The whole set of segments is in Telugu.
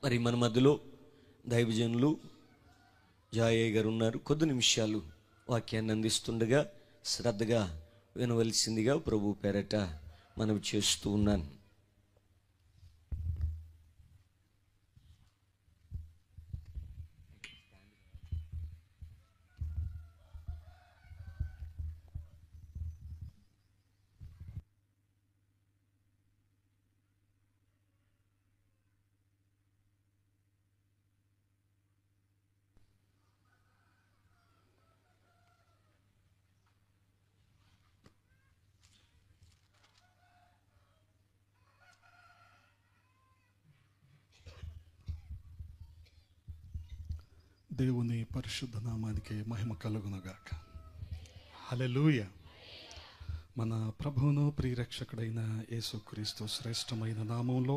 మరి మన మధ్యలో దైవజనులు జాయయ్య గారు ఉన్నారు. కొద్ది నిమిషాలు వాక్యాన్ని అందిస్తుండగా శ్రద్ధగా వినవలసిందిగా ప్రభు పేరట మనవి చేస్తూ ఉన్నాను. దేవుని పరిశుద్ధ నామానికి మహిమ కలుగునుగాక. హల్లెలూయా. మన ప్రభువును ప్రియరక్షకుడైన యేసుక్రీస్తు శ్రేష్టమైన నామంలో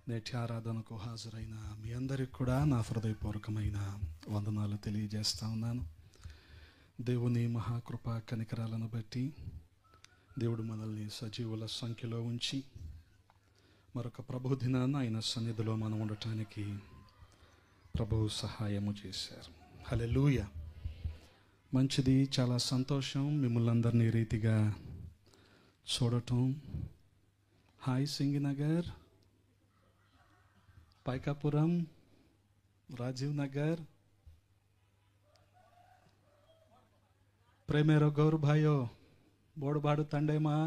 నేటి ఆరాధనకు హాజరైన మీ అందరికి కూడా నా హృదయపూర్వకమైన వందనాలు తెలియజేస్తా ఉన్నాను. దేవుని మహాకృప కనికరాలను బట్టి దేవుడు మనల్ని సజీవుల సంఖ్యలో ఉంచి మరొక ప్రభు దినాన్ని ఆయన సన్నిధిలో మనం ఉండటానికి ప్రభువు సహాయము చేశారు. హల్లెలూయా. మంచిది, చాలా సంతోషం మిమ్మల్ని అందరినీ రీతిగా చూడటం. హాయ్ సింగినగర్, పైకాపురం, రాజీవ్ నగర్, ప్రేమేరో గౌర్ భాయో బోడుబాడు తండేమా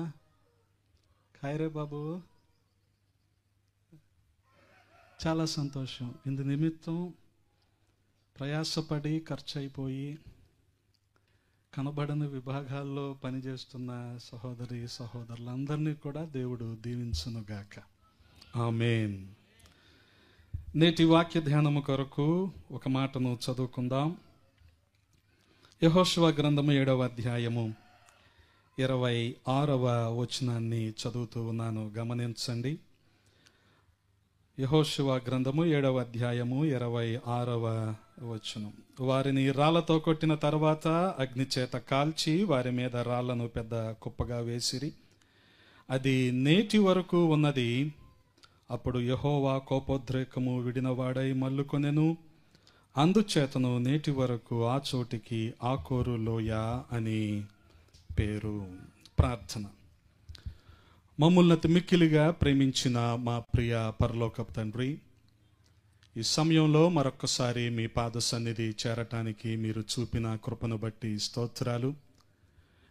ఖైరే బాబు. చాలా సంతోషం. ఇందు నిమిత్తం ప్రయాసపడి ఖర్చు అయిపోయి కనబడని విభాగాల్లో పనిచేస్తున్న సహోదరి సహోదరులందరినీ కూడా దేవుడు దీవించునుగాక. ఆమేన్. నేటి వాక్య ధ్యానము కొరకు ఒక మాటను చదువుకుందాం. యెహోషువ గ్రంథము 7వ అధ్యాయము 26వ వచనాన్ని చదువుతూ ఉన్నాను, గమనించండి. యెహోషువ గ్రంథము 7వ అధ్యాయము 26వ వచనం. వారిని రాళ్లతో కొట్టిన తర్వాత అగ్ని చేత కాల్చి వారి మీద రాళ్లను పెద్ద కుప్పగా వేసిరి. అది నేటి వరకు ఉన్నది. అప్పుడు యెహోవా కోపోద్రేకము విడినవాడై మల్లుకొనెను. అందుచేతను నేటి వరకు ఆ చోటికి ఆకోరు లోయ అని పేరు. ప్రార్థన. మమ్ముల్ని మిక్కిలిగా ప్రేమించిన మా ప్రియ పరలోకపు తండ్రి, ఈ సమయంలో మరొక్కసారి మీ పాద సన్నిధి చేరటానికి మీరు చూపిన కృపను బట్టి స్తోత్రాలు.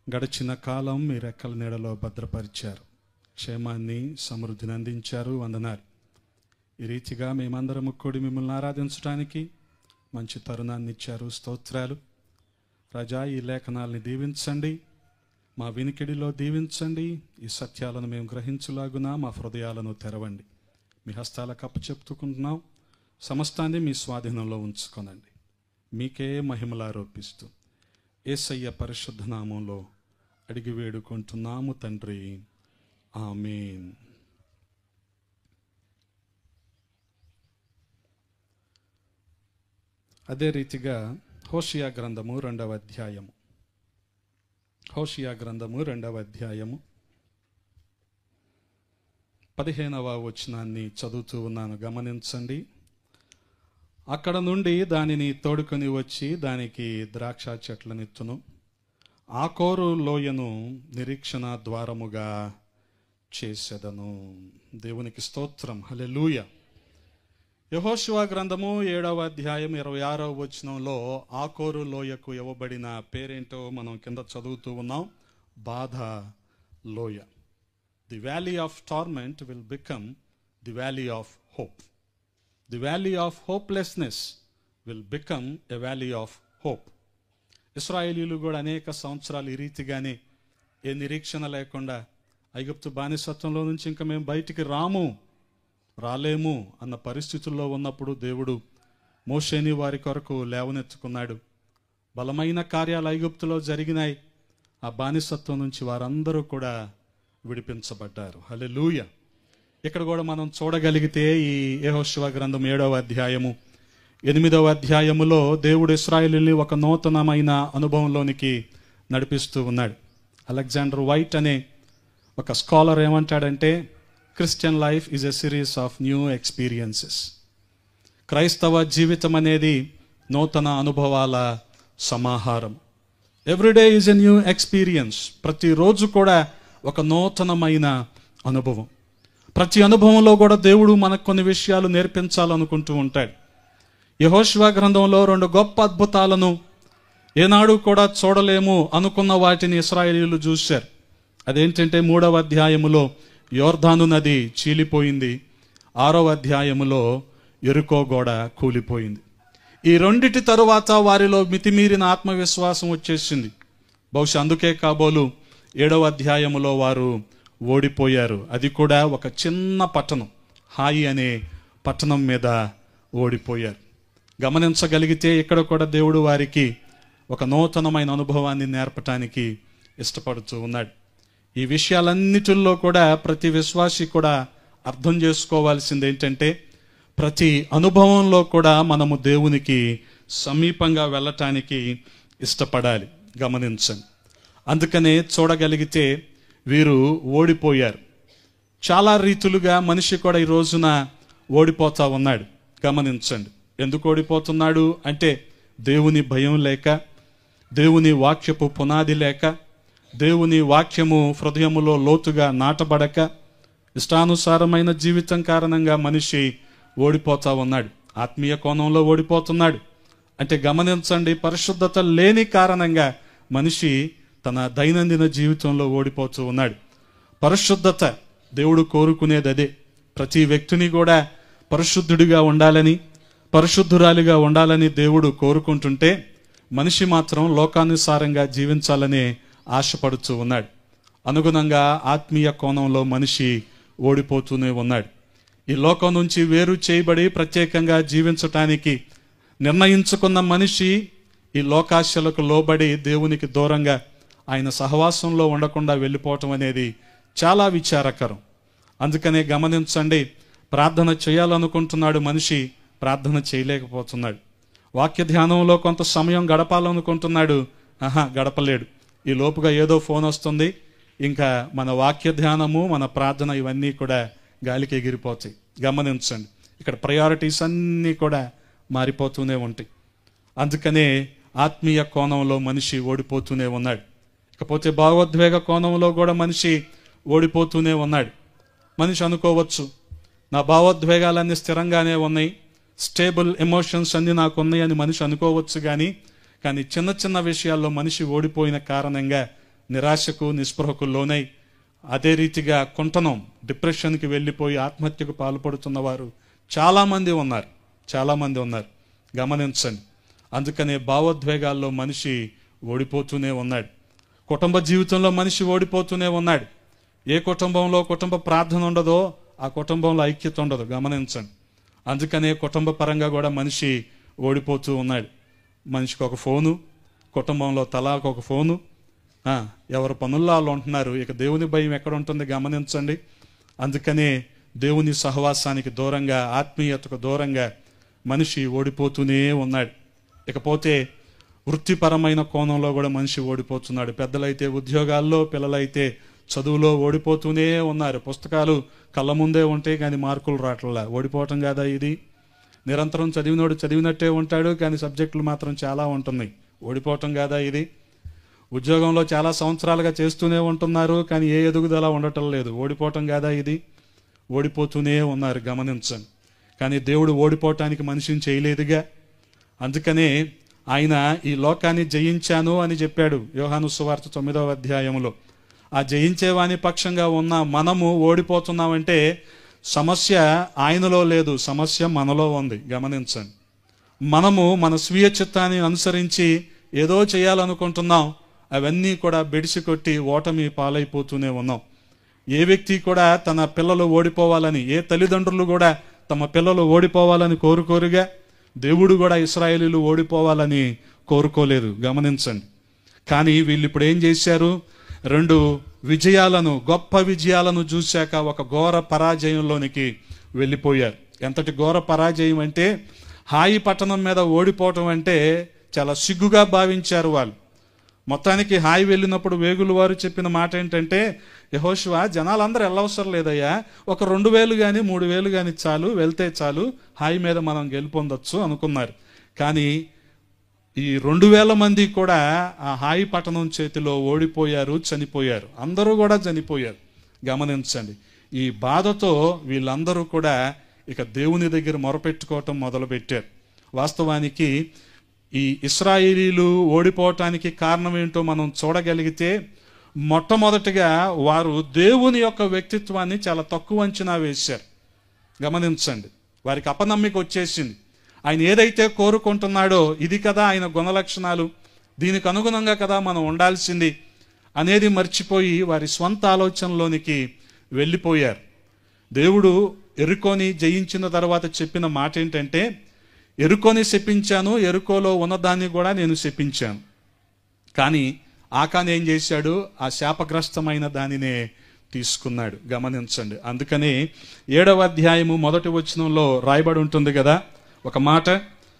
గడిచిన కాలం మీ రెక్కల నీడలో భద్రపరిచారు, క్షేమాన్ని సమృద్ధిని అందించారు. వందనాలు. ఈ రీతిగా మేమందరము కూడి మిమ్మల్ని ఆరాధించడానికి మంచి తరుణాన్ని ఇచ్చారు. స్తోత్రాలు. రాజా, ఈ లేఖనాల్ని దీవించండి, మా వినికిడిలో దీవించండి. ఈ సత్యాలను మేము గ్రహించులాగున మా హృదయాలను తెరవండి. మీ హస్తాలకు అప్పచెప్పుకుంటున్నాం. సమస్తాన్ని మీ స్వాధీనంలో ఉంచుకొనండి. మీకే మహిమలు ఆరోపిస్తూ యేసయ్య పరిశుద్ధ నామంలో అడిగి వేడుకుంటున్నాము తండ్రి. ఆమేన్. అదే రీతిగా హోషియా గ్రంథము 2వ అధ్యాయము 2వ అధ్యాయము 15వ వచనాన్ని చదువుతూ ఉన్నాను, గమనించండి. అక్కడ నుండి దానిని తోడుకొని వచ్చి దానికి ద్రాక్ష చెట్లనెత్తును, ఆకోరు లోయను నిరీక్షణ ద్వారముగా చేసెదను. దేవునికి స్తోత్రం. హల్లెలూయా. యెహోషువ గ్రంథము 7వ అధ్యాయం 26వ వచనంలో ఆకోరు లోయకు ఇవ్వబడిన పేరేంటో మనం కింద చదువుతూ ఉన్నాం. బాధ లోయ. The valley of torment will become the valley of hope. The valley of hopelessness will become a valley of hope. ఇశ్రాయేలీయులు కూడా అనేక సంవత్సరాలు ఈ రీతిగానే ఏ నిరీక్షణ లేకుండా ఐగుప్తు బానిసత్వంలో నుంచి ఇంకా మేము బయటికి రాలేము అన్న పరిస్థితుల్లో ఉన్నప్పుడు దేవుడు మోషేని వారి కొరకు లేవనెత్తుకున్నాడు. బలమైన కార్యాలు ఐగుప్తులో జరిగినాయి. ఆ బానిసత్వం నుంచి వారందరూ కూడా విడిపించబడ్డారు. హల్లెలూయా. ఇక్కడ కూడా మనం చూడగలిగితే ఈ యెహోషువ గ్రంథం 7వ అధ్యాయము 8వ అధ్యాయములో దేవుడు ఇశ్రాయేలుని ఒక నూతనమైన అనుభవంలోనికి నడిపిస్తూ ఉన్నాడు. అలెగ్జాండర్ వైట్ అనే ఒక స్కాలర్ ఏమంటాడంటే, Christian life is a series of new experiences. క్రైస్తవ జీవితం అనేది నూతన అనుభవాల సమాహారం. Everyday is a new experience. ప్రతిరోజు కూడా ఒక నూతనమైన అనుభవం. ప్రతి అనుభవంలో కూడా దేవుడు మనకు కొన్ని విషయాలు నేర్పించాలనుకుంటూ ఉంటాడు. యెహోషువ గ్రంథంలో 2 గొప్ప అద్భుతాలను ఏనాడు కూడా చూడలేము అనుకున్న వాటిని ఇశ్రాయేలీయులు చూశారు. అదేంటంటే 3వ అధ్యాయములో యోర్దాను నది చీలిపోయింది, 6వ అధ్యాయములో యెరికో గోడ కూలిపోయింది. ఈ రెండిటి తరువాత వారిలో మితిమీరిన ఆత్మవిశ్వాసం వచ్చేసింది. బహుశా అందుకే కాబోలు 7వ అధ్యాయములో వారు ఓడిపోయారు. అది కూడా ఒక చిన్న పట్టణం, హాయి అనే పట్టణం మీద ఓడిపోయారు. గమనించగలిగితే ఇక్కడ కూడా దేవుడు వారికి ఒక నూతనమైన అనుభవాన్ని నేర్పటానికి ఇష్టపడుతూ ఉన్నాడు. ఈ విషయాలన్నిటిల్లో కూడా ప్రతి విశ్వాసి కూడా అర్థం చేసుకోవాల్సింది ఏంటంటే, ప్రతి అనుభవంలో కూడా మనము దేవునికి సమీపంగా వెళ్ళటానికి ఇష్టపడాలి. గమనించండి. అందుకనే చూడగలిగితే వీరు ఓడిపోయారు. చాలా రీతులుగా మనిషి కూడా ఈ రోజున ఓడిపోతా ఉన్నాడు. గమనించండి. ఎందుకు ఓడిపోతున్నాడు అంటే, దేవుని భయం లేక, దేవుని వాక్యపు పునాది లేక, దేవుని వాక్యము హృదయములో లోతుగా నాటబడక, ఇష్టానుసారమైన జీవితం కారణంగా మనిషి ఓడిపోతా ఉన్నాడు. ఆత్మీయ కోణంలో ఓడిపోతున్నాడు. అంటే గమనించండి, పరిశుద్ధత లేని కారణంగా మనిషి తన దైనందిన జీవితంలో ఓడిపోతూ ఉన్నాడు. పరిశుద్ధత దేవుడు కోరుకునేది అదే. ప్రతి వ్యక్తిని కూడా పరిశుద్ధుడిగా ఉండాలని, పరిశుద్ధురాలిగా ఉండాలని దేవుడు కోరుకుంటుంటే, మనిషి మాత్రం లోకానుసారంగా జీవించాలని ఆశపడుతూ ఉన్నాడు. అనుగుణంగా ఆత్మీయ కోణంలో మనిషి ఓడిపోతూనే ఉన్నాడు. ఈ లోకం నుంచి వేరు చేయబడి ప్రత్యేకంగా జీవించటానికి నిర్ణయించుకున్న మనిషి ఈ లోకాశలకు లోబడి దేవునికి దూరంగా ఆయన సహవాసంలో ఉండకుండా వెళ్ళిపోవటం అనేది చాలా విచారకరం. అందుకనే గమనించండి, ప్రార్థన చేయాలనుకుంటున్నాడు మనిషి, ప్రార్థన చేయలేకపోతున్నాడు. వాక్య ధ్యానంలో కొంత సమయం గడపాలనుకుంటున్నాడు, గడపలేడు. ఈ లోపుగా ఏదో ఫోన్ వస్తుంది, ఇంకా మన వాక్య ధ్యానము, మన ప్రార్థన ఇవన్నీ కూడా గాలికి ఎగిరిపోతాయి. గమనించండి, ఇక్కడ ప్రయారిటీస్ అన్నీ కూడా మారిపోతూనే ఉంటాయి. అందుకనే ఆత్మీయ కోణంలో మనిషి ఓడిపోతూనే ఉన్నాడు. ఇకపోతే భావోద్వేగ కోణంలో కూడా మనిషి ఓడిపోతూనే ఉన్నాడు. మనిషి అనుకోవచ్చు, నా భావోద్వేగాలన్నీ స్థిరంగానే ఉన్నాయి, స్టేబుల్ ఎమోషన్స్ అన్నీ నాకు ఉన్నాయి అని మనిషి అనుకోవచ్చు. కానీ చిన్న చిన్న విషయాల్లో మనిషి ఓడిపోయిన కారణంగా నిరాశకు, నిస్పృహకు లోనై, అదే రీతిగా కుంటనం, డిప్రెషన్కి వెళ్ళిపోయి ఆత్మహత్యకు పాల్పడుతున్న వారు చాలామంది ఉన్నారు. గమనించండి. అందుకనే భావోద్వేగాల్లో మనిషి ఓడిపోతూనే ఉన్నాడు. కుటుంబ జీవితంలో మనిషి ఓడిపోతూనే ఉన్నాడు. ఏ కుటుంబంలో కుటుంబ ప్రార్థన ఉండదో ఆ కుటుంబంలో ఐక్యత ఉండదు. గమనించండి. అందుకనే కుటుంబ పరంగా కూడా మనిషి ఓడిపోతూ ఉన్నాడు. మనిషికి ఒక ఫోను, కుటుంబంలో తలాకు ఒక ఫోను, ఎవరు పనుల్లో వాళ్ళు ఉంటున్నారు. ఇక దేవుని భయం ఎక్కడ ఉంటుంది? గమనించండి. అందుకనే దేవుని సహవాసానికి దూరంగా, ఆత్మీయతకు దూరంగా మనిషి ఓడిపోతూనే ఉన్నాడు. ఇకపోతే వృత్తిపరమైన కోణంలో కూడా మనిషి ఓడిపోతున్నాడు. పెద్దలైతే ఉద్యోగాల్లో, పిల్లలైతే చదువులో ఓడిపోతూనే ఉన్నారు. పుస్తకాలు కళ్ళ ముందే ఉంటాయి కానీ మార్కులు రావట్లా. ఓడిపోవటం కాదా ఇది? నిరంతరం చదివినోడు చదివినట్టే ఉంటాడు కానీ సబ్జెక్టులు మాత్రం చాలా ఉంటున్నాయి. ఓడిపోవటం కాదా ఇది? ఉద్యోగంలో చాలా సంవత్సరాలుగా చేస్తూనే ఉంటున్నారు కానీ ఏ ఎదుగుదల ఉండటం లేదు. ఓడిపోవటం కాదా ఇది? ఓడిపోతూనే ఉన్నారు. గమనించండి. కానీ దేవుడు ఓడిపోవటానికి మనిషిని చేయలేదుగా. అందుకనే ఆయన ఈ లోకాన్ని జయించాను అని చెప్పాడు యోహాను సువార్త 9వ అధ్యాయంలో. ఆ జయించేవాని పక్షంగా ఉన్న మనము ఓడిపోతున్నామంటే సమస్య ఆయనలో లేదు, సమస్య మనలో ఉంది. గమనించండి. మనము మన స్వీయ చిత్తాన్ని అనుసరించి ఏదో చేయాలనుకుంటున్నాం, అవన్నీ కూడా బెడిసి కొట్టి ఓటమి పాలైపోతూనే ఉన్నాం. ఏ వ్యక్తి కూడా తన పిల్లలు ఓడిపోవాలని, ఏ తల్లిదండ్రులు కూడా తమ పిల్లలు ఓడిపోవాలని కోరుకోరుగా, దేవుడు కూడా ఇశ్రాయేలీయులు ఓడిపోవాలని కోరుకోలేదు. గమనించండి. కానీ వీళ్ళు ఇప్పుడు ఏం చేశారు? 2 విజయాలను, గొప్ప విజయాలను చూశాక ఒక ఘోర పరాజయంలోనికి వెళ్ళిపోయారు. ఎంతటి ఘోర పరాజయం అంటే, హాయి పట్టణం మీద ఓడిపోవటం అంటే చాలా సిగ్గుగా భావించారు వాళ్ళు. మొత్తానికి హాయి వెళ్ళినప్పుడు వేగులు వారు చెప్పిన మాట ఏంటంటే, యెహోషువ జనాలందరూ వెళ్ళవసరం లేదయ్యా, ఒక 2000 కానీ 3000 కానీ చాలు, వెళ్తే చాలు, హాయి మీద మనం గెలుపొందొచ్చు అనుకున్నారు. కానీ ఈ 2000 మంది కూడా ఆ హాయి పట్టణం చేతిలో ఓడిపోయారు, చనిపోయారు. అందరూ కూడా చనిపోయారు. గమనించండి, ఈ బాధతో వీళ్ళందరూ కూడా ఇక దేవుని దగ్గర మొరపెట్టుకోవటం మొదలుపెట్టారు. వాస్తవానికి ఈ ఇశ్రాయేలీలు ఓడిపోవటానికి కారణం ఏంటో మనం చూడగలిగితే, మొట్టమొదటిగా వారు దేవుని యొక్క వ్యక్తిత్వాన్ని చాలా తక్కువ అంచనా వేశారు. గమనించండి, వారికి అపనమ్మిక వచ్చేసింది. ఆయన ఏదైతే కోరుకుంటున్నాడో ఇది కదా ఆయన గుణలక్షణాలు, దీనికి అనుగుణంగా కదా మనం ఉండాల్సింది అనేది మర్చిపోయి వారి స్వంత ఆలోచనలోనికి వెళ్ళిపోయారు. దేవుడు ఎరుకోని జయించిన తర్వాత చెప్పిన మాట ఏంటంటే, ఎరుకోని శపించాను, ఎరుకోలో ఉన్నదాన్ని కూడా నేను శపించాను. కానీ ఆకాన్ ఏం చేశాడు? ఆ శాపగ్రస్తమైన దానినే తీసుకున్నాడు. గమనించండి, అందుకని 7వ అధ్యాయము 1వ వచనంలో రాయబడి ఉంటుంది కదా, ఒక మాట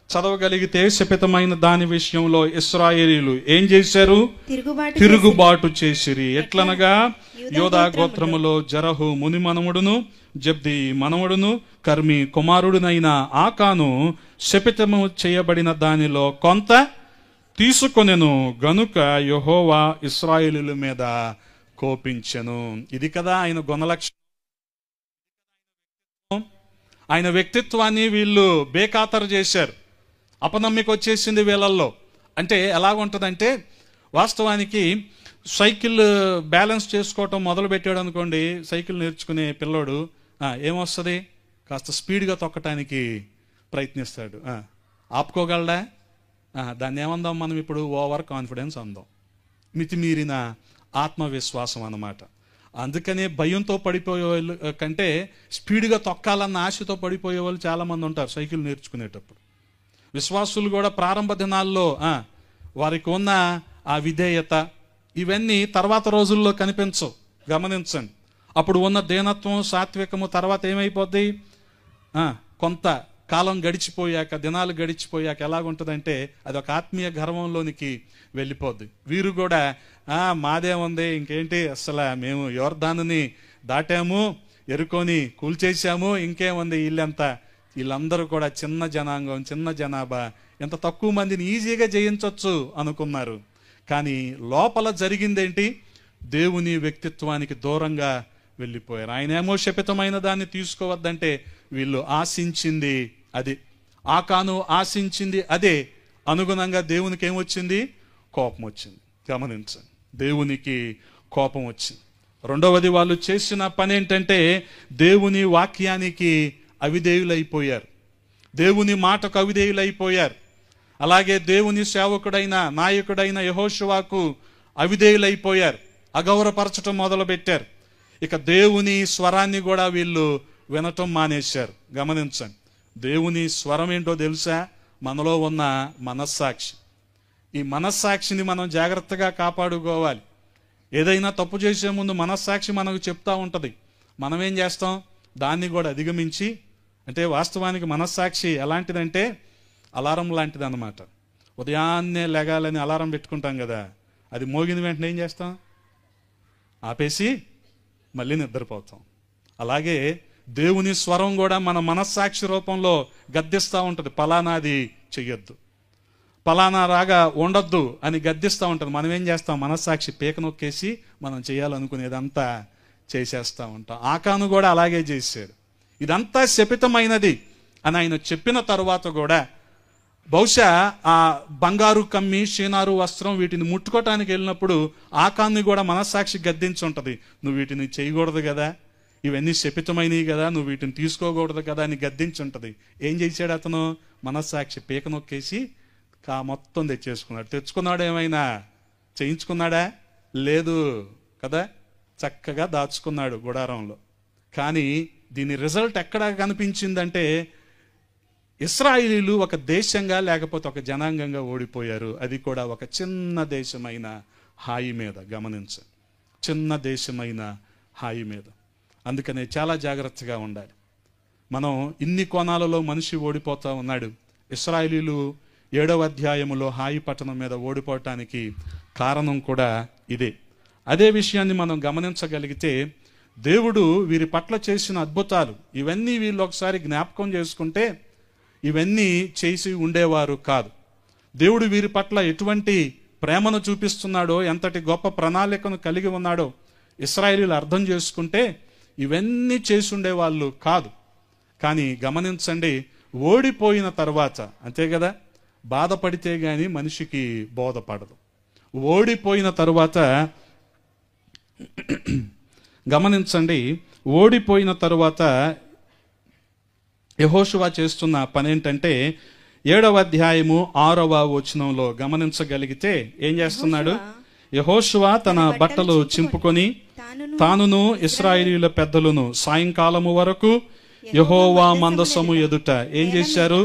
చదవగలిగితే, శపితమైన దాని విషయంలో ఇశ్రాయేలీయులు ఏం చేశారు? తిరుగుబాటు చేసిరి. ఎట్లనగా యోధా గోత్రములో జరహు ముని మనముడును, జబ్ది మనవడును, కర్మి కుమారుడునైన ఆకాను శపితము చేయబడిన దానిలో కొంత తీసుకొనెను గనుక యెహోవా ఇశ్రాయేలీయుల మీద కోపించెను. ఇది కదా ఆయన గుణలక్షణం. ఆయన వ్యక్తిత్వాన్ని వీళ్ళు బేఖాతరు చేశారు. అపనమ్మిక వచ్చేసింది వీళ్ళల్లో. అంటే ఎలాగుంటుందంటే, వాస్తవానికి సైకిల్ బ్యాలెన్స్ చేసుకోవటం మొదలు పెట్టాడు అనుకోండి, సైకిల్ నేర్చుకునే పిల్లోడు ఏమొస్తుంది? కాస్త స్పీడ్గా తొక్కటానికి ప్రయత్నిస్తాడు. ఆపుకోగలడా? దాన్ని ఏమందాం మనం ఇప్పుడు? ఓవర్ కాన్ఫిడెన్స్ అందాం, మితిమీరిన ఆత్మవిశ్వాసం అన్నమాట. అందుకనే భయంతో పడిపోయే వాళ్ళు కంటే స్పీడ్గా తొక్కాలన్న ఆశతో పడిపోయే వాళ్ళు చాలామంది ఉంటారు సైకిల్ నేర్చుకునేటప్పుడు. విశ్వాసులు కూడా ప్రారంభ దినాల్లో వారికి ఉన్న ఆ విధేయత ఇవన్నీ తర్వాత రోజుల్లో కనిపించవు. గమనించండి, అప్పుడు ఉన్న దీనత్వం, సాత్వికము తర్వాత ఏమైపోద్ది? కొంత కాలం గడిచిపోయాక, దినాలు గడిచిపోయాక ఎలాగుంటుందంటే అది ఒక ఆత్మీయ గర్వంలోనికి వెళ్ళిపోద్ది. వీరు కూడా మాదేముంది, ఇంకేంటి, అసలు మేము యోర్దానుని దాటాము, ఎరుకోని కూల్చేశాము, ఇంకేముంది, ఇల్లంతా వీళ్ళందరూ కూడా చిన్న జనాంగం, చిన్న జనాభా, ఎంత తక్కువ మందిని ఈజీగా జయించవచ్చు అనుకున్నారు. కానీ లోపల జరిగిందేంటి? దేవుని వ్యక్తిత్వానికి దూరంగా వెళ్ళిపోయారు. ఆయన ఏమో శపితమైన దాన్ని తీసుకోవద్దంటే వీళ్ళు ఆశించింది అది. ఆకాను ఆశించింది అదే. అనుగుణంగా దేవునికి ఏమొచ్చింది? కోపం వచ్చింది. గమనించండి, దేవునికి కోపం వచ్చింది. రెండవది, వాళ్ళు చేసిన పని ఏంటంటే దేవుని వాక్యానికి అవిధేయులైపోయారు, దేవుని మాటకు అవిధేయులైపోయారు. అలాగే దేవుని సేవకుడైన నాయకుడైన యెహోషువకు అవిధేయులైపోయారు, అగౌరవపరచటం మొదలుపెట్టారు. ఇక దేవుని స్వరాన్ని కూడా వీళ్ళు వినటం మానేశారు. గమనించండి, దేవుని స్వరం ఏంటో తెలుసా? మనలో ఉన్న మనస్సాక్షి. ఈ మనస్సాక్షిని మనం జాగ్రత్తగా కాపాడుకోవాలి. ఏదైనా తప్పు చేసే ముందు మనస్సాక్షి మనకు చెప్తా ఉంటుంది. మనం ఏం చేస్తాం? దాన్ని కూడా అధిగమించి, అంటే వాస్తవానికి మనస్సాక్షి ఎలాంటిదంటే అలారం లాంటిది అన్నమాట. ఉదయాన్నే లెగాలని అలారం పెట్టుకుంటాం కదా, అది మోగిన వెంటనే ఏం చేస్తాం? ఆపేసి మళ్ళీ నిద్రపోతాం. అలాగే దేవుని స్వరం కూడా మన మనస్సాక్షి రూపంలో గద్దిస్తూ ఉంటుంది. పలానాది చెయ్యొద్దు, పలానా రాగా ఉండొద్దు అని గద్దిస్తూ ఉంటుంది. మనం ఏం చేస్తాం? మనస్సాక్షి పీక నొక్కేసి మనం చేయాలనుకునేదంతా చేసేస్తూ ఉంటాం. ఆకాను కూడా అలాగే చేశాడు. ఇదంతా శపితమైనది అని ఆయన చెప్పిన తరువాత కూడా బహుశా ఆ బంగారు కమ్మి, షీనారు వస్త్రం వీటిని ముట్టుకోవటానికి వెళ్ళినప్పుడు ఆకాన్ని కూడా మనస్సాక్షి గద్దించుంటది. నువ్వు వీటిని చేయకూడదు కదా, ఇవన్నీ శపితమైనవి కదా, నువ్వు వీటిని తీసుకోకూడదు కదా అని గద్దించుంటది. ఏం చేశాడు అతను? మనస్సాక్షి పీక నొక్కేసి మొత్తం తెచ్చేసుకున్నాడు. తెచ్చుకున్నాడు, ఏమైనా చేయించుకున్నాడా? లేదు కదా, చక్కగా దాచుకున్నాడు గుడారంలో. కానీ దీని రిజల్ట్ ఎక్కడ కనిపించిందంటే ఇశ్రాయేలీలు ఒక దేశంగా లేకపోతే ఒక జనాంగంగా ఓడిపోయారు. అది కూడా ఒక చిన్న దేశమైన హాయి మీద. గమనించండి, చిన్న దేశమైన హాయి మీద. అందుకనే చాలా జాగ్రత్తగా ఉండాలి. మనం ఇన్ని కోణాలలో మనిషి ఓడిపోతూ ఉన్నాడు. ఇశ్రాయేలీలు 7వ అధ్యాయములో హాయి పట్టణం మీద ఓడిపోవటానికి కారణం కూడా ఇదే. అదే విషయాన్ని మనం గమనించగలిగితే దేవుడు వీరి పట్ల చేసిన అద్భుతాలు ఇవన్నీ వీళ్ళు ఒకసారి జ్ఞాపకం చేసుకుంటే ఇవన్నీ చేసి ఉండేవారు కాదు. దేవుడు వీరి పట్ల ఎటువంటి ప్రేమను చూపిస్తున్నాడో, ఎంతటి గొప్ప ప్రణాళికను కలిగి ఉన్నాడో ఇశ్రాయేలీయులు అర్థం చేసుకుంటే ఇవన్నీ చేసి ఉండేవాళ్ళు కాదు. కానీ గమనించండి, ఓడిపోయిన తర్వాత, అంతే కదా, బాధపడితే గాని మనిషికి బోధపడదు. ఓడిపోయిన తరువాత గమనించండి, ఓడిపోయిన తరువాత యెహోషువ చేస్తున్న పని ఏంటంటే 7వ అధ్యాయము 6వ వచనంలో గమనించగలిగితే ఏం చేస్తున్నాడు? యెహోషువ తన బట్టలు చింపుకొని తానును ఇశ్రాయేలీయుల పెద్దలను సాయంకాలము వరకు యెహోవా మందసము ఎదుట ఏం చేశారు?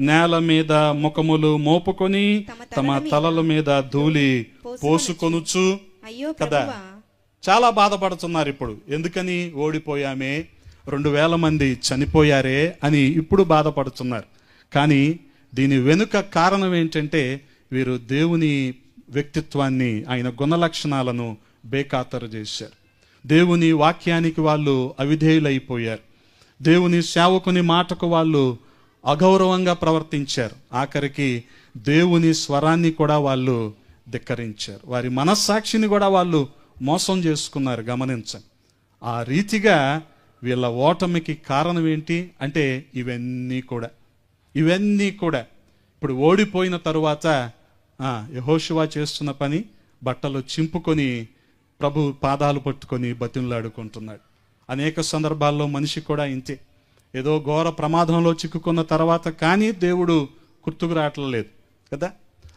నేల మీద ముఖములు మోపుకొని తమ తలల మీద ధూళి పోసుకొనుచు కదా చాలా బాధపడుతున్నారు ఇప్పుడు. ఎందుకని? ఓడిపోయామే, 2000 మంది చనిపోయారే అని ఇప్పుడు బాధపడుతున్నారు. కానీ దీని వెనుక కారణం ఏంటంటే వీరు దేవుని వ్యక్తిత్వాన్ని, ఆయన గుణ లక్షణాలను బేఖాతరు చేశారు. దేవుని వాక్యానికి వాళ్ళు అవిధేయులైపోయారు. దేవుని సేవకుని మాటకు వాళ్ళు అగౌరవంగా ప్రవర్తించారు. ఆఖరికి దేవుని స్వరాన్ని కూడా వాళ్ళు ధిక్కరించారు. వారి మనస్సాక్షిని కూడా వాళ్ళు మోసం చేసుకున్నారు. గమనించండి. ఆ రీతిగా వీళ్ళ ఓటమికి కారణం ఏంటి అంటే ఇవన్నీ కూడా ఇప్పుడు ఓడిపోయిన తరువాత యెహోషువ చేస్తున్న పని బట్టలు చింపుకొని ప్రభు పాదాలు పట్టుకొని బతిమలాడుకుంటున్నాడు. అనేక సందర్భాల్లో మనిషి కూడా ఇంతే. ఏదో ఘోర ప్రమాదంలో చిక్కుకున్న తర్వాత కానీ దేవుడు గుర్తుకు రావట్లేదు కదా.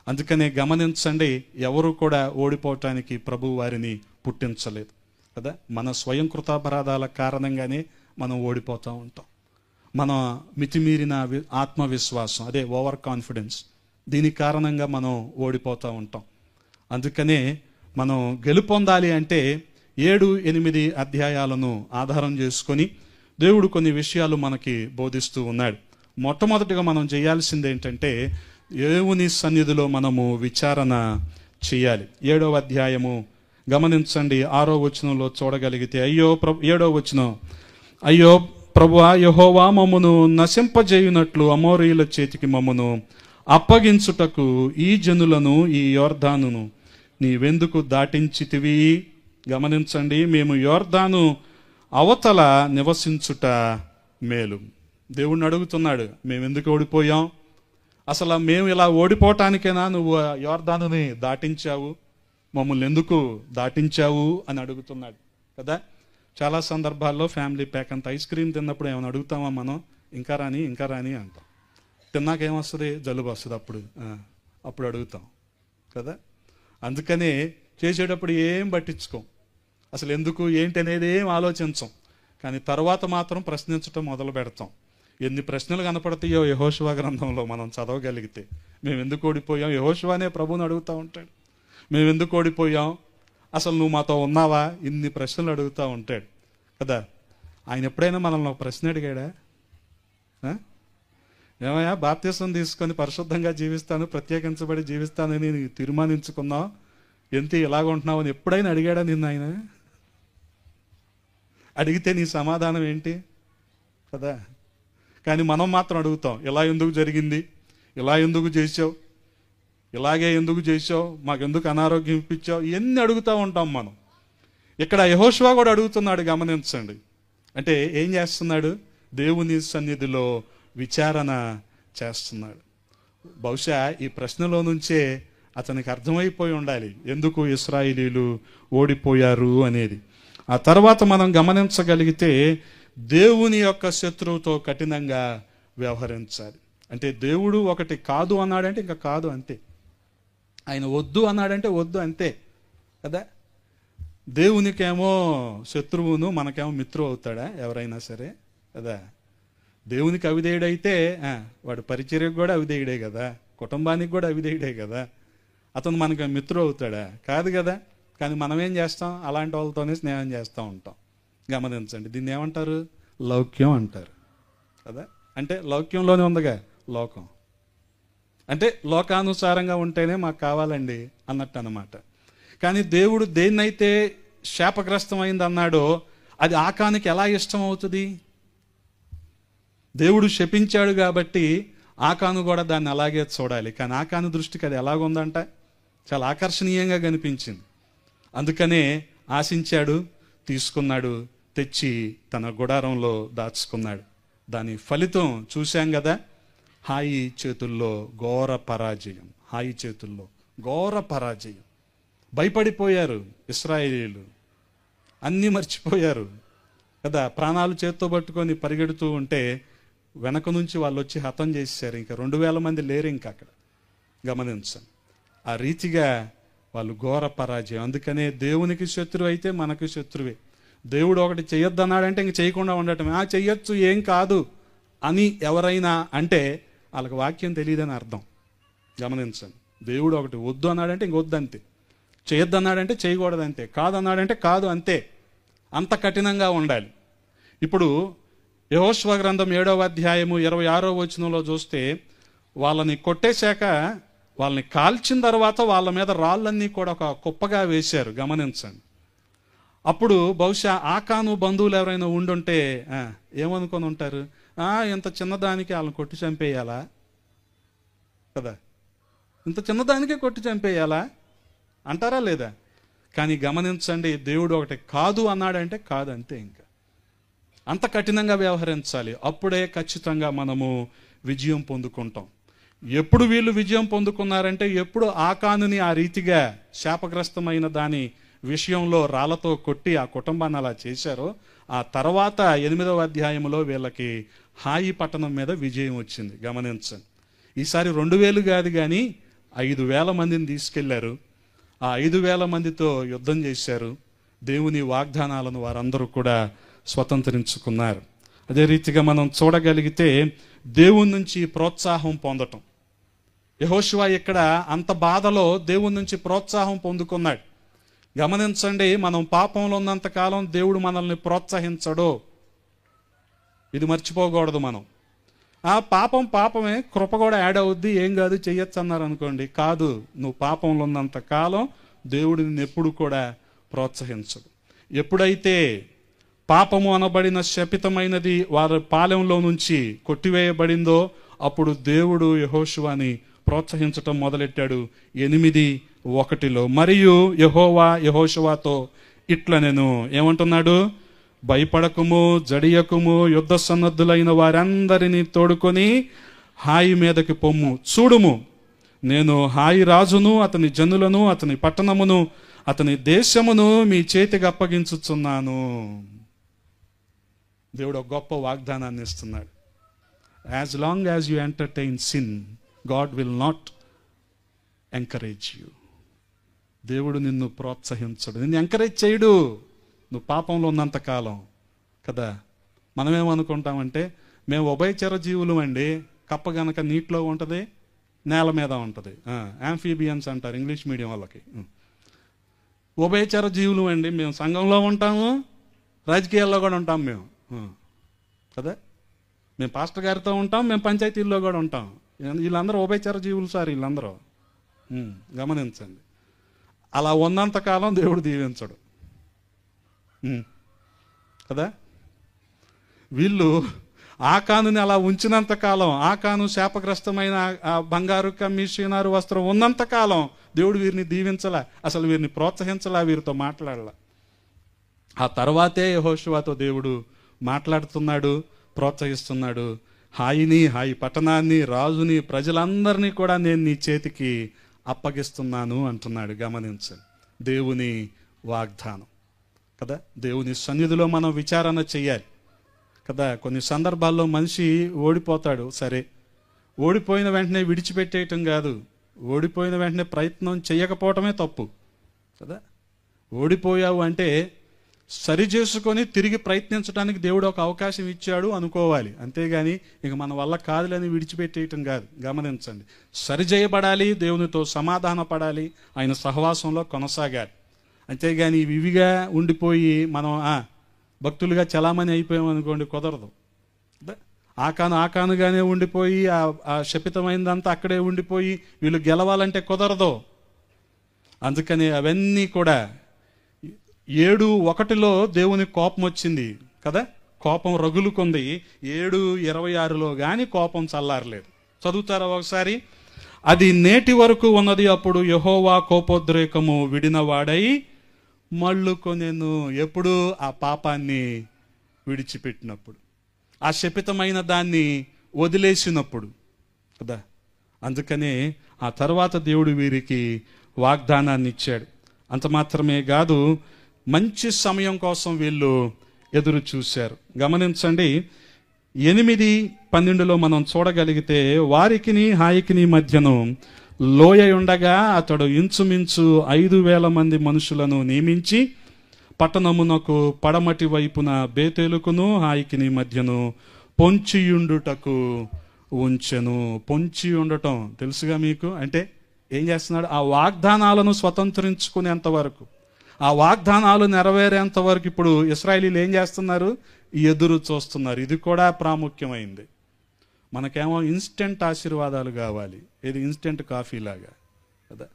అందుకనే గమనించండి, ఎవరు కూడా ఓడిపోవటానికి ప్రభు వారిని పుట్టించలేదు కదా. మన స్వయం కృతాపరాధాల కారణంగానే మనం ఓడిపోతూ ఉంటాం. మన మితిమీరిన ఆత్మవిశ్వాసం, అదే ఓవర్ కాన్ఫిడెన్స్, దీని కారణంగా మనం ఓడిపోతూ ఉంటాం. అందుకనే మనం గెలుపొందాలి అంటే 7-8 అధ్యాయాలను ఆధారం చేసుకొని దేవుడు కొన్ని విషయాలు మనకి బోధిస్తూ ఉన్నాడు. మొట్టమొదటిగా మనం చేయాల్సింది ఏంటంటే దేవుని సన్నిధిలో మనము విచారణ చేయాలి. 7వ అధ్యాయము గమనించండి, 6వ వచనంలో చూడగలిగితే 7వ వచనం, అయ్యో ప్రభువా యెహోవా, మమ్మును నశింపజేయునట్లు అమోరీయుల చేతికి మమ్మును అప్పగించుటకు ఈ జనులను ఈ యొర్దానును నీవెందుకు దాటించితివి? గమనించండి, మేము యొర్దాను అవతల నివసించుట మేలు. దేవుణ్ణి అడుగుతున్నాడు, మేమెందుకు ఓడిపోయాం? అసలు మేము ఇలా ఓడిపోవటానికైనా నువ్వు యొర్దానుని దాటించావు? మమ్మల్ని ఎందుకు దాటించావు అని అడుగుతున్నాడు కదా. చాలా సందర్భాల్లో ఫ్యామిలీ ప్యాక్ అంత ఐస్ క్రీమ్ తిన్నప్పుడు ఏమైనా అడుగుతామా మనం? ఇంకా రాని అంటాం. తిన్నాక ఏమొస్తుంది? జలుబు వస్తుంది. అప్పుడు అడుగుతాం కదా. అందుకనే చేసేటప్పుడు ఏం పట్టించుకోం, అసలు ఎందుకు ఏంటి అనేది ఏం ఆలోచించం. కానీ తర్వాత మాత్రం ప్రశ్నించడం మొదలు పెడతాం. ఎన్ని ప్రశ్నలు కనపడతాయో యెహోషువ గ్రంథంలో మనం చదవగలిగితే. మేము ఎందుకు ఓడిపోయాం? యెహోషువనే ప్రభువుని అడుగుతూ ఉంటాడు, మేము ఎందుకు ఓడిపోయాం, అసలు నువ్వు మాతో ఉన్నావా? ఇన్ని ప్రశ్నలు అడుగుతూ ఉంటాడు కదా. ఆయన ఎప్పుడైనా మనల్ని ఒక ప్రశ్న అడిగాడా? ఏమయ్యా, బాప్తిసం తీసుకొని పరిశుద్ధంగా జీవిస్తాను, ప్రత్యేకించబడి జీవిస్తానని తీర్మానించుకున్నావు, ఎంత ఇలాగుంటున్నావు అని ఎప్పుడైనా అడిగాడా నిన్ను ఆయన? అడిగితే నీ సమాధానం ఏంటి కదా. కానీ మనం మాత్రం అడుగుతాం, ఇలా ఎందుకు జరిగింది, ఇలా ఎందుకు చేసావు, ఇలాగే ఎందుకు చేసావు, మాకెందుకు అనారోగ్యం ఇప్పించావు, ఇవన్నీ అడుగుతూ ఉంటాం మనం. ఇక్కడ యెహోషువ కూడా అడుగుతున్నాడు. గమనించండి, అంటే ఏం చేస్తున్నాడు? దేవుని సన్నిధిలో విచారణ చేస్తున్నాడు. బహుశా ఈ ప్రశ్నలో నుంచే అతనికి అర్థమైపోయి ఉండాలి ఎందుకు ఇశ్రాయేలీయులు ఓడిపోయారు అనేది. ఆ తర్వాత మనం గమనించగలిగితే దేవుని యొక్క శత్రువుతో కఠినంగా వ్యవహరించాలి. అంటే దేవుడు ఒకటి కాదు అన్నాడంటే ఇంకా కాదు అంతే, ఆయన వద్దు అన్నాడంటే వద్దు అంతే కదా. దేవునికేమో శత్రువును, మనకేమో మిత్రువు అవుతాడా ఎవరైనా సరే కదా. దేవునికి అవిధేయుడైతే వాడు పరిచర్యకు కూడా అవిధేయుడే కదా, కుటుంబానికి కూడా అవిధేయుడే కదా. అతను మనకు మిత్రుడు అవుతాడా? కాదు కదా. కానీ మనం ఏం చేస్తాం? అలాంటి వాళ్ళతోనే స్నేహం చేస్తూ ఉంటాం. గమనించండి, దీన్ని ఏమంటారు? లౌక్యం అంటారు కదా. అంటే లౌక్యంలోనే ఉందిగా లోకం, అంటే లోకానుసారంగా ఉంటేనే మాకు కావాలండి అన్నట్టు అన్నమాట. కానీ దేవుడు దేన్నైతే శాపగ్రస్తమైంది అన్నాడో అది ఆకానుకి ఎలా ఇష్టం అవుతుంది? దేవుడు శపించాడు కాబట్టి ఆకాను కూడా దాన్ని అలాగే చూడాలి. కానీ ఆకాను దృష్టికి అది ఎలాగుందంట? చాలా ఆకర్షణీయంగా కనిపించింది. అందుకనే ఆశించాడు, తీసుకున్నాడు, తెచ్చి తన గుడారంలో దాచుకున్నాడు. దాని ఫలితం చూశాం కదా, హాయి చేతుల్లో ఘోర పరాజయం. హాయి చేతుల్లో ఘోర పరాజయం. భయపడిపోయారు ఇశ్రాయేలీయులు, అన్నీ మర్చిపోయారు కదా. ప్రాణాలు చేత్తో పట్టుకొని పరిగెడుతూ ఉంటే వెనక నుంచి వాళ్ళు వచ్చి హతం చేశారు. ఇంకా 2000 మంది లేరు ఇంకా అక్కడ. గమనించండి, ఆ రీతిగా వాళ్ళు ఘోర పరాజయం. అందుకనే దేవునికి శత్రువు అయితే మనకు శత్రువే. దేవుడు ఒకటి చెయ్యొద్దన్నాడంటే ఇంక చేయకుండా ఉండటమే. చెయ్యొచ్చు, ఏం కాదు అని ఎవరైనా అంటే వాళ్ళకి వాక్యం తెలియదని అర్థం. గమనించండి, దేవుడు ఒకటి వద్దు అన్నాడంటే ఇంక వద్దు అంతే, చేయొద్దన్నాడంటే చేయకూడదు అంతే, కాదన్నాడంటే కాదు అంతే. అంత కఠినంగా ఉండాలి. ఇప్పుడు యెహోషువ గ్రంథం 7వ అధ్యాయము 26వ వచనంలో చూస్తే, వాళ్ళని కొట్టేశాక వాళ్ళని కాల్చిన తర్వాత వాళ్ళ మీద రాళ్ళన్నీ కూడా ఒక కుప్పగా వేశారు. గమనించండి. అప్పుడు బహుశా ఆకాను బంధువులు ఎవరైనా ఉండుంటే ఏమనుకొని ఉంటారు? ఇంత చిన్నదానికి వాళ్ళని కొట్టి చంపేయాలా కదా, ఇంత చిన్నదానికే కొట్టి చంపేయాలా అంటారా లేదా? కానీ గమనించండి, దేవుడు ఒకటి కాదు అన్నాడంటే కాదు అంతే. ఇంకా అంత కఠినంగా వ్యవహరించాలి. అప్పుడే ఖచ్చితంగా మనము విజయం పొందుకుంటాం. ఎప్పుడు వీళ్ళు విజయం పొందుకున్నారంటే, ఎప్పుడు ఆకానుని ఆ రీతిగా శాపగ్రస్తమైన దాని విషయంలో రాళ్లతో కొట్టి ఆ కుటుంబాన్ని అలా చేశారో, ఆ తర్వాత 8వ అధ్యాయంలో వీళ్ళకి హాయి పట్టణం మీద విజయం వచ్చింది. గమనించండి, ఈసారి 2000 కాదు కానీ 5000 మందిని తీసుకెళ్లారు. ఆ 5000 మందితో యుద్ధం చేశారు. దేవుని వాగ్దానాలను వారందరూ కూడా స్వతంత్రించుకున్నారు. అదే రీతిగా మనం చూడగలిగితే దేవుని నుంచి ప్రోత్సాహం పొందటం. యెహోషువ ఇక్కడ అంత బాధలో దేవుని నుంచి ప్రోత్సాహం పొందుకున్నాడు. గమనించండి, మనం పాపంలో ఉన్నంత కాలం దేవుడు మనల్ని ప్రోత్సహించడు. ఇది మర్చిపోకూడదు మనం. పాపం పాపమే, కృప కూడా యాడ్ అవుద్ది, ఏం కాదు చెయ్యొచ్చు అన్నారు అనుకోండి. కాదు, నువ్వు పాపంలో ఉన్నంత కాలం దేవుడు నిన్ను ఎప్పుడు కూడా ప్రోత్సహించడు. ఎప్పుడైతే పాపము అనబడిన శపితమైనది వారి పాలెంలో నుంచి కొట్టివేయబడిందో అప్పుడు దేవుడు యెహోషువని ప్రోత్సహించటం మొదలెట్టాడు. 8:1 మరియు యెహోవా యెహోషువతో ఇట్లా నేను ఏమంటున్నాడు? భయపడకుము, జడియకుము, యుద్ధ సన్నద్ధులైన వారందరినీ తోడుకొని హాయి మీదకి పొమ్ము. చూడుము, నేను హాయి రాజును, అతని జనులను, అతని పట్టణమును, అతని దేశమును మీ చేతికి అప్పగించుచున్నాను. దేవుడు ఒక గొప్ప వాగ్దానాన్ని ఇస్తున్నాడు. As long as you entertain sin, God will not encourage you. దేవుడు నిన్ను ప్రోత్సహించడు, నిన్ను ఎంకరేజ్ చేయడు నువ్వు పాపంలో ఉన్నంత కాలం కదా. మనమేమనుకుంటామంటే, మేము ఉభయచర జీవులు అండి, కప్ప గనక నీటిలో ఉంటుంది, నేల మీద ఉంటుంది. యాంఫీబియన్స్ అంటారు ఇంగ్లీష్ మీడియం వాళ్ళకి. ఉభయచర జీవులు అండి, మేము సంఘంలో ఉంటాము, రాజకీయాల్లో కూడా ఉంటాం మేము కదా. మేము పాస్టర్ గారితో ఉంటాం, మేము పంచాయతీల్లో కూడా ఉంటాం. వీళ్ళందరూ ఉభయచర జీవులు సార్, వీళ్ళందరూ. గమనించండి, అలా ఉన్నంతకాలం దేవుడు దీవించడు కదా. వీళ్ళు ఆకానుని అలా ఉంచినంతకాలం, ఆకాను శాపగ్రస్తమైన ఆ బంగారు కమ్మి షీనారు వస్త్రం ఉన్నంతకాలం దేవుడు వీరిని దీవించలా, అసలు వీరిని ప్రోత్సహించలా, వీరితో మాట్లాడలా. ఆ తర్వాతే యెహోషువతో దేవుడు మాట్లాడుతున్నాడు, ప్రోత్సహిస్తున్నాడు. హాయిని, హాయి పట్టణాన్ని, రాజుని, ప్రజలందరినీ కూడా నేను నీ చేతికి అప్పగిస్తున్నాను అంటున్నాడు. గమనించండి, దేవుని వాగ్దానం కదా. దేవుని సన్నిధిలో మనం విచారణ చెయ్యాలి కదా. కొన్ని సందర్భాల్లో మనిషి ఓడిపోతాడు, సరే, ఓడిపోయిన వెంటనే విడిచిపెట్టేయటం కాదు, ఓడిపోయిన వెంటనే ప్రయత్నం చేయకపోవటమే తప్పు కదా. ఓడిపోయావు అంటే సరి చేసుకొని తిరిగి ప్రయత్నించడానికి దేవుడు ఒక అవకాశం ఇచ్చాడు అనుకోవాలి, అంతేగాని ఇక మన వల్ల కాదులని విడిచిపెట్టేయటం కాదు. గమనించండి, సరి చేయబడాలి, దేవునితో సమాధాన పడాలి, ఆయన సహవాసంలో కొనసాగాలి. అంతేగాని వివిగా ఉండిపోయి మనం భక్తులుగా చలామణి అయిపోయాం అనుకోండి, కుదరదు. ఆకానుగానే ఉండిపోయి ఆ శపితమైందంతా అక్కడే ఉండిపోయి వీళ్ళు గెలవాలంటే కుదరదు. అందుకని అవన్నీ కూడా 7:1 దేవుని కోపం వచ్చింది కదా, కోపం రగులుకుంది. 7:26 కానీ కోపం చల్లారలేదు. చదువుతారా ఒకసారి? అది నేటి వరకు ఉన్నది. అప్పుడు యెహోవా కోపోద్రేకము విడినవాడై మళ్ళుకొనెను. ఎప్పుడు? ఆ పాపాన్ని విడిచిపెట్టినప్పుడు, ఆ శపితమైన దాన్ని వదిలేసినప్పుడు కదా. అందుకనే ఆ తర్వాత దేవుడు వీరికి వాగ్దానాన్ని ఇచ్చాడు. అంత మాత్రమే కాదు, మంచి సమయం కోసం వీళ్ళు ఎదురు చూశారు. గమనించండి, 8:12 మనం చూడగలిగితే, వారికిని హాయికిని మధ్యను లోయ ఉండగా అతడు ఇంచుమించు 5,000 మంది మనుషులను నియమించి పట్టణమునకు పడమటి వైపున బేతేలుకును హాయికిని మధ్యను పొంచియుండుటకు ఉంచెను. పొంచి ఉండటం తెలుసుగా మీకు? అంటే ఏం చేస్తున్నాడు? ఆ వాగ్దానాలను స్వతంత్రించుకునేంత వరకు, ఆ వాగ్దానాలు నెరవేరేంత వరకు ఇప్పుడు ఇశ్రాయేలీలు ఏం చేస్తున్నారు? ఎదురు చూస్తున్నారు. ఇది కూడా ప్రాముఖ్యమైంది. మనకేమో ఇన్స్టెంట్ ఆశీర్వాదాలు కావాలి. ఇది ఇన్స్టెంట్ కాఫీ లాగా కదా,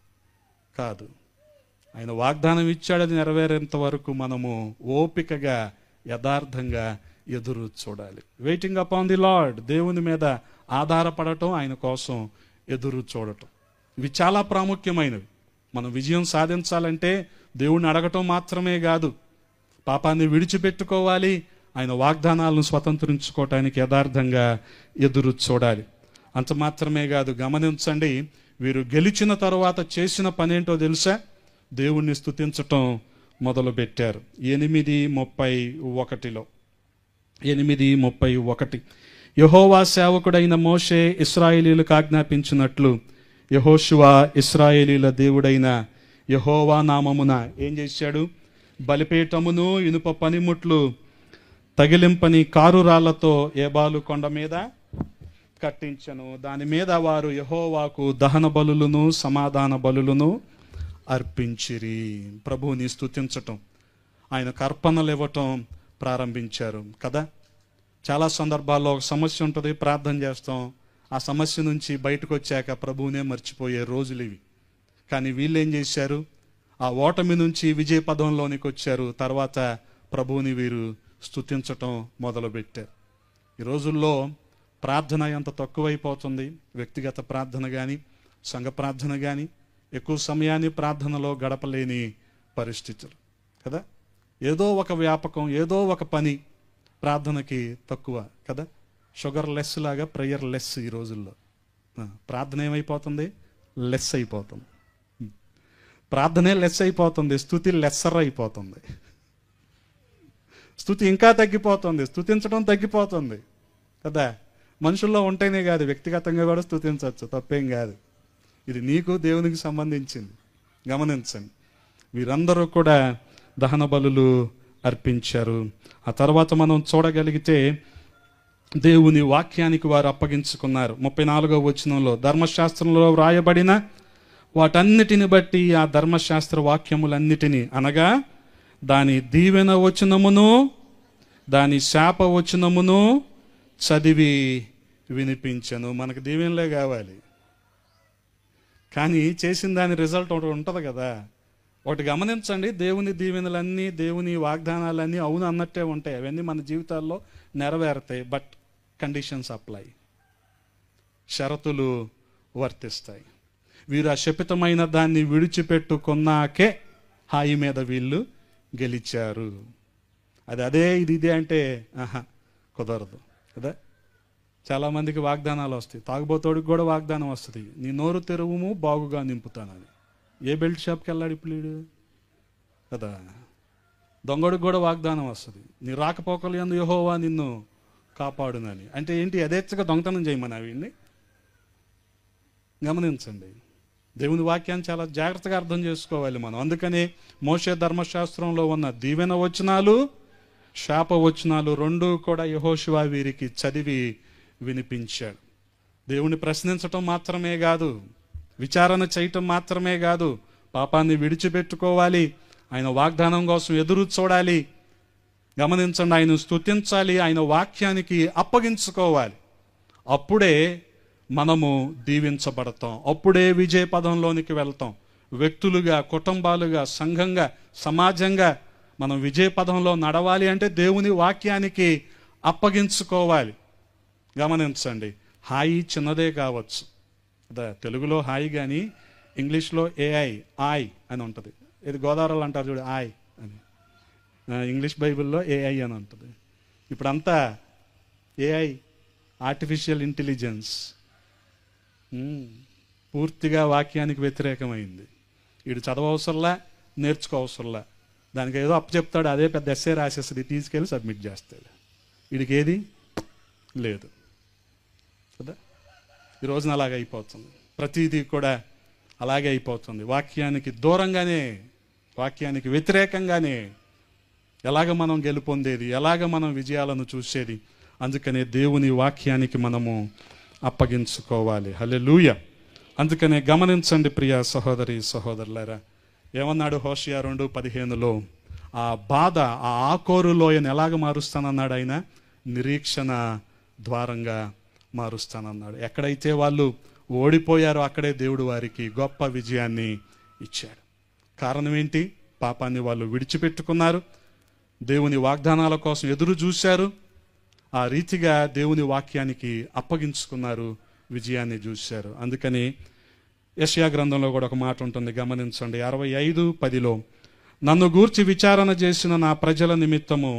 కాదు. ఆయన వాగ్దానం ఇచ్చాడు, అది నెరవేరేంత వరకు మనము ఓపికగా యథార్థంగా ఎదురు చూడాలి. వెయిటింగ్ అపాన్ ది లార్డ్, దేవుని మీద ఆధారపడటం, ఆయన కోసం ఎదురు చూడటం, ఇవి చాలా ప్రాముఖ్యమైనవి. మనం విజయం సాధించాలంటే దేవుణ్ణి అడగటం మాత్రమే కాదు, పాపాన్ని విడిచిపెట్టుకోవాలి, ఆయన వాగ్దానాలను స్వతంత్రించుకోవటానికి యథార్థంగా ఎదురు చూడాలి. అంత మాత్రమే కాదు, గమనించండి, వీరు గెలిచిన తరువాత చేసిన పనేంటో తెలుసా? దేవుణ్ణి స్తుతించటం మొదలుపెట్టారు. 8:31 8:31 యెహోవా సేవకుడైన మోషే ఇశ్రాయేలీయులకు ఆజ్ఞాపించినట్లు యెహోషువ ఇశ్రాయేలీల దేవుడైన యెహోవా నామమున ఏం చేశాడు? బలిపీఠమును ఇనుప పనిముట్లు తగిలింపని కారురాళ్లతో ఏబాలు కొండ మీద కట్టించను. దాని మీద వారు యెహోవాకు దహన బలులను సమాధాన బలులను అర్పించిరి. ప్రభువుని స్తుతించటం, ఆయనకు అర్పణలు ఇవ్వటం ప్రారంభించారు కదా. చాలా సందర్భాల్లో ఒక సమస్య ఉంటుంది, ప్రార్థన చేస్తాం, ఆ సమస్య నుంచి బయటకు వచ్చాక ప్రభువునే మర్చిపోయే రోజులు ఇవి. కానీ వీళ్ళు ఏం చేశారు? ఆ ఓటమి నుంచి విజయ పదంలోనికి వచ్చారు. తర్వాత ప్రభువుని వీరు స్తుతించటం మొదలుపెట్టారు. ఈ రోజుల్లో ప్రార్థన ఎంత తక్కువైపోతుంది. వ్యక్తిగత ప్రార్థన కానీ సంఘ ప్రార్థన కానీ ఎక్కువ సమయాన్ని ప్రార్థనలో గడపలేని పరిస్థితులు కదా. ఏదో ఒక వ్యాపకం, ఏదో ఒక పని ప్రార్థనకి తక్కువ కదా. షుగర్ లెస్ లాగా ప్రేయర్ లెస్. ఈ రోజుల్లో ప్రార్థన ఏమైపోతుంది? లెస్ అయిపోతుంది. ప్రార్థనే లెస్ అయిపోతుంది, స్తుతి లెస్సర్ అయిపోతుంది. స్తుతి ఇంకా తగ్గిపోతుంది, స్తుతించడం తగ్గిపోతుంది కదా. మనుషుల్లో ఉంటేనే కాదు, వ్యక్తిగతంగా కూడా స్తుతించవచ్చు, తప్పేం కాదు. ఇది నీకు దేవునికి సంబంధించింది. గమనించండి, వీరందరూ కూడా దహన బలులు అర్పించారు. ఆ తర్వాత మనం చూడగలిగితే దేవుని వాక్యానికి వారు అప్పగించుకున్నారు. 34వ వచనంలో ధర్మశాస్త్రంలో వ్రాయబడిన వాటన్నిటిని బట్టి, ఆ ధర్మశాస్త్ర వాక్యములన్నిటినీ అనగా దాని దీవెన వచనమును దాని శాప వచనమును చదివి వినిపించను. మనకు దీవెనలే కావాలి, కానీ చేసిన దాని రిజల్ట్ ఒకటి ఉంటుంది కదా. ఒకటి గమనించండి, దేవుని దీవెనలన్నీ, దేవుని వాగ్దానాలన్నీ అవును అన్నట్టే ఉంటాయి. అవన్నీ మన జీవితాల్లో నెరవేరుతాయి. బట్ కండిషన్స్ అప్లై, షరతులు వర్తిస్తాయి. వీరు ఆ శపితమైన దాన్ని విడిచిపెట్టుకున్నాకే హాయి మీద వీళ్ళు గెలిచారు. అదే ఇదే అంటే కుదరదు కదా. చాలామందికి వాగ్దానాలు వస్తాయి. తాగుబోతోడికి కూడా వాగ్దానం వస్తుంది, నీ నోరు తెరువుము బాగుగా నింపుతానని. ఏ బెల్ట్ షాప్కి వెళ్ళాడు ఇప్పుడు వీడు కదా. దొంగడికి కూడా వాగ్దానం వస్తుంది, నీ రాకపోకలు యందు యెహోవా నిన్ను కాపాడునని. అంటే ఏంటి? యథేచ్ఛగా దొంగతనం చేయమని వీడిని. గమనించండి, దేవుని వాక్యాన్ని చాలా జాగ్రత్తగా అర్థం చేసుకోవాలి మనం. అందుకనే మోషే ధర్మశాస్త్రంలో ఉన్న దీవెన వచనాలు, శాప వచనాలు రెండూ కూడా యెహోషువ వీరికి చదివి వినిపించాడు. దేవుని ప్రశ్నించటం మాత్రమే కాదు, విచారణ చేయటం మాత్రమే కాదు, పాపాన్ని విడిచిపెట్టుకోవాలి, ఆయన వాగ్దానం కోసం ఎదురు చూడాలి. గమనించండి, ఆయన స్తుతించాలి, ఆయన వాక్యానికి అప్పగించుకోవాలి. అప్పుడే మనము దీవించబడతాం, అప్పుడే విజయ పదంలోనికి వెళ్తాం. వ్యక్తులుగా, కుటుంబాలుగా, సంఘంగా, సమాజంగా మనం విజయ పదంలో నడవాలి అంటే దేవుని వాక్యానికి అప్పగించుకోవాలి. గమనించండి, హాయి చిన్నదే కావచ్చు, తెలుగులో హాయి కానీ ఇంగ్లీష్లో ఏఐ ఐ అని ఉంటుంది. ఇది గోదావరిలో అంటారు చూడు ఐ అని, ఇంగ్లీష్ బైబిల్లో ఏఐ అని ఉంటుంది. ఇప్పుడంతా ఏఐ, ఆర్టిఫిషియల్ ఇంటెలిజెన్స్ పూర్తిగా వాక్యానికి వ్యతిరేకమైంది. వీడు చదవవసరంలా, నేర్చుకోవసరంలా, దానికి ఏదో అప్పచెప్తాడు, అదే పెద్ద ఎస్సే రాసేస్తుంది, తీసుకెళ్ళి సబ్మిట్ చేస్తాడు. వీడికి ఏది లేదు కదా. ఈ రోజున అలాగే అయిపోతుంది, ప్రతిదీ కూడా అలాగే అయిపోతుంది. వాక్యానికి దూరంగానే, వాక్యానికి వ్యతిరేకంగానే ఎలాగ మనం గెలుపొందేది, ఎలాగ మనం విజయాలను చూసేది. అందుకనే దేవుని వాక్యానికి మనము అప్పగించుకోవాలి. హల్లెలూయా. అందుకనే గమనించండి ప్రియ సహోదరి సహోదరులారా, ఏమన్నాడు హోషేయ 2:15లో, ఆ బాధ, ఆ ఆకోరు లోయను ఎలాగ మారుస్తానన్నాడు ఆయన? నిరీక్షణ ద్వారంగా మారుస్తానన్నాడు. ఎక్కడైతే వాళ్ళు ఓడిపోయారో అక్కడే దేవుడు వారికి గొప్ప విజయాన్ని ఇచ్చాడు. కారణం ఏంటి? పాపాన్ని వాళ్ళు విడిచిపెట్టుకున్నారు, దేవుని వాగ్దానాల కోసం ఎదురు చూశారు, ఆ రీతిగా దేవుని వాక్యానికి అప్పగించుకున్నారు, విజయాన్ని చూశారు. అందుకని యెషయా గ్రంథంలో కూడా ఒక మాట ఉంటుంది, గమనించండి. 65:10లో, నన్ను గూర్చి విచారణ చేసిన నా ప్రజల నిమిత్తము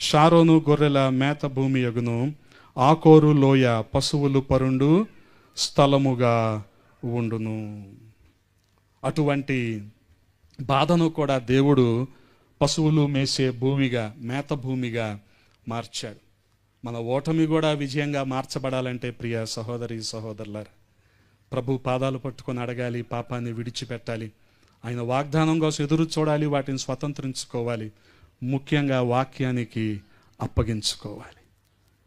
షారోను గొర్రెల మేత భూమి యగును, ఆకోరు లోయ పశువులు పరుండు స్థలముగా ఉండును. అటువంటి బాధను కూడా దేవుడు పశువులు మేసే భూమిగా, మేత భూమిగా మార్చాడు. మన ఓటమి కూడా విజయంగా మార్చబడాలంటే ప్రియ సహోదరి సహోదరులారా, ప్రభు పాదాలు పట్టుకొని అడగాలి, పాపాన్ని విడిచిపెట్టాలి, ఆయన వాగ్దానం కోసం ఎదురు చూడాలి, వాటిని స్వతంత్రించుకోవాలి, ముఖ్యంగా వాక్యానికి అప్పగించుకోవాలి.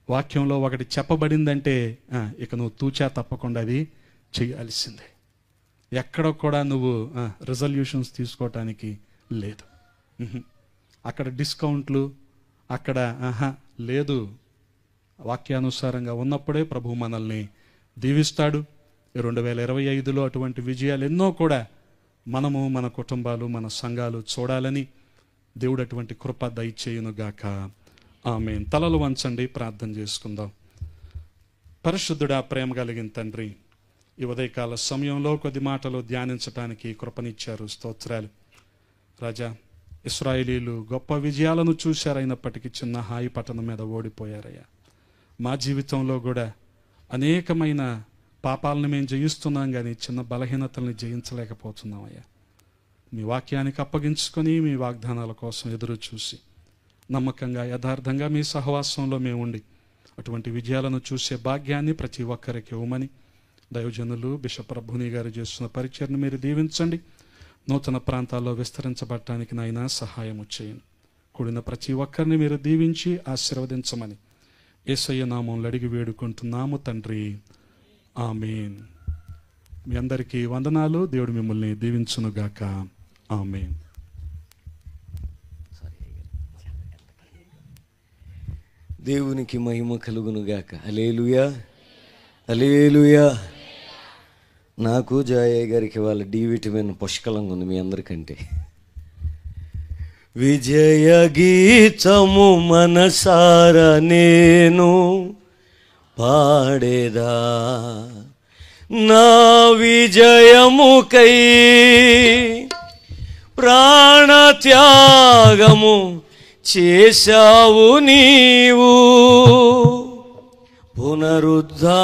వాక్యంలో ఒకటి చెప్పబడిందంటే ఇక నువ్వు తూచా తప్పకుండా అది చేయాల్సిందే. ఎక్కడ కూడా నువ్వు రిజల్యూషన్స్ తీసుకోవటానికి లేదు. అక్కడ డిస్కౌంట్లు, అక్కడ లేదు. వాక్యానుసారంగా ఉన్నప్పుడే ప్రభు మనల్ని దీవిస్తాడు. 2025లో అటువంటి విజయాలు ఎన్నో కూడా మనము, మన కుటుంబాలు, మన సంఘాలు చూడాలని దేవుడు అటువంటి కృప దయచేయునుగాక. ఆమేన్. తలలు వంచండి, ప్రార్థన చేసుకుందాం. పరిశుద్ధుడా, ప్రేమ కలిగిన తండ్రి, ఈ ఉదయకాల సమయంలో కొద్ది మాటలు ధ్యానించటానికి కృపనిచ్చారు, స్తోత్రాలు. రాజా, ఇశ్రాయేలీలు గొప్ప విజయాలను చూశారైనప్పటికీ చిన్న హాయి పట్టణం మీద ఓడిపోయారయ్యా. మా జీవితంలో కూడా అనేకమైన పాపాలను మేము జయిస్తున్నాం, కానీ చిన్న బలహీనతల్ని జయించలేకపోతున్నామయ్యా. మీ వాక్యానికి అప్పగించుకొని మీ వాగ్దానాల కోసం ఎదురు చూసి నమ్మకంగా, యథార్థంగా మీ సహవాసంలో మేము ఉండి అటువంటి విజయాలను చూసే భాగ్యాన్ని ప్రతి ఒక్కరికి ఇవ్వమని దైవజనులు బిషప్ ప్రభుని గారు చేస్తున్న పరిచర్ను మీరు దీవించండి. నూతన ప్రాంతాల్లో విస్తరించబడటానికి నాయన సహాయం చేయండి. కూడిన ప్రతి ఒక్కరిని మీరు దీవించి ఆశీర్వదించమని యేసయ్య నామంలో అడిగి వేడుకుంటున్నాము తండ్రి. ఆమేన్. మీ అందరికీ వందనాలు. దేవుడు మిమ్మల్ని దీవించునుగాక. ఆమేన్. దేవునికి మహిమ కలుగునుగాక. హల్లెలూయా, హల్లెలూయా. నాకు జాయ్ గారికి వాళ్ళ డి విటమిన్ పుష్కలంగా ఉంది మీ అందరికంటే. విజయ గీతము మనసారా నేను పాడేదా, నా విజయముకై ప్రాణత్యాగము చేశావు నీవు, పునరుద్ధా